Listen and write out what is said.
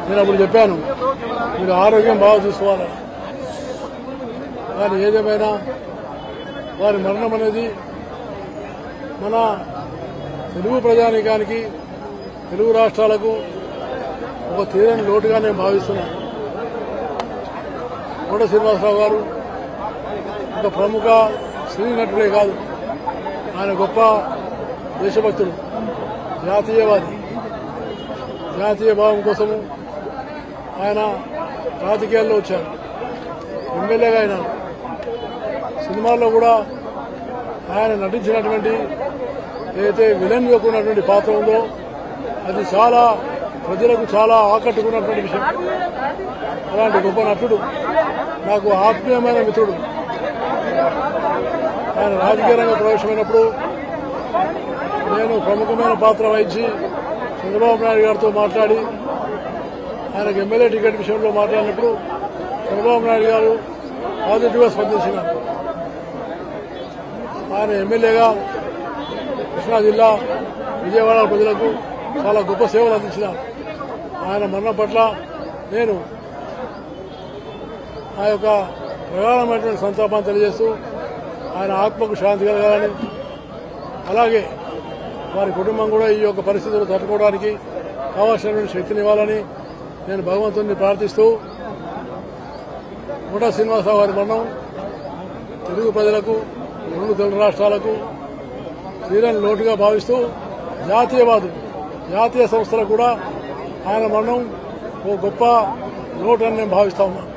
నేను అప్పుడు చెప్పాను మీరు ఆరోగ్యం బాగా చూసుకోవాలి. కానీ ఏదేమైనా వారి మరణం అనేది మన తెలుగు ప్రజానీకానికి, తెలుగు రాష్ట్రాలకు ఒక తీరని లోటుగా నేను భావిస్తున్నాను. కోట శ్రీనివాసరావు గారు ఒక ప్రముఖ సినీ నటుడే కాదు, ఆయన గొప్ప దేశభక్తుడు, జాతీయవాది. జాతీయ భావం కోసము ఆయన రాజకీయాల్లో వచ్చారు, ఎమ్మెల్యేగా అయినారు. సినిమాల్లో కూడా ఆయన నటించినటువంటి ఏదైతే విలన్ యొక్క ఉన్నటువంటి పాత్ర ఉందో అది చాలా ప్రజలకు చాలా ఆకట్టుకున్నటువంటి విషయం. అలాంటి గొప్ప నటుడు, నాకు ఆత్మీయమైన మిత్రుడు. ఆయన రాజకీయ రంగ ప్రవేశమైనప్పుడు నేను ప్రముఖమైన పాత్ర వహించి చంద్రబాబు నాయుడు గారితో మాట్లాడి ఆయనకు ఎమ్మెల్యే టికెట్ విషయంలో మాట్లాడినప్పుడు చంద్రబాబు నాయుడు గారు పాజిటివ్గా స్పందించినారు. ఆయన ఎమ్మెల్యేగా కృష్ణా జిల్లా విజయవాడ ప్రజలకు చాలా గొప్ప సేవలు అందించినారు. ఆయన మరణం పట్ల నేను ఆ యొక్క ప్రగాఢమైనటువంటి సంతాపాన్ని తెలియజేస్తూ ఆయన ఆత్మకు శాంతి కలగాలని, అలాగే వారి కుటుంబం కూడా ఈ యొక్క పరిస్థితులు తట్టుకోవడానికి కావాల్సినటువంటి శక్తినివ్వాలని నేను భగవంతుడిని ప్రార్థిస్తూ కోట శ్రీనివాసరావు గారి మరణం తెలుగు ప్రజలకు, రెండు తెలుగు రాష్ట్రాలకు తీరని లోటుగా భావిస్తూ జాతీయవాదులు, జాతీయ సంస్థలకు కూడా ఆయన మరణం ఓ గొప్ప లోటు అని నేను భావిస్తా ఉన్నాను.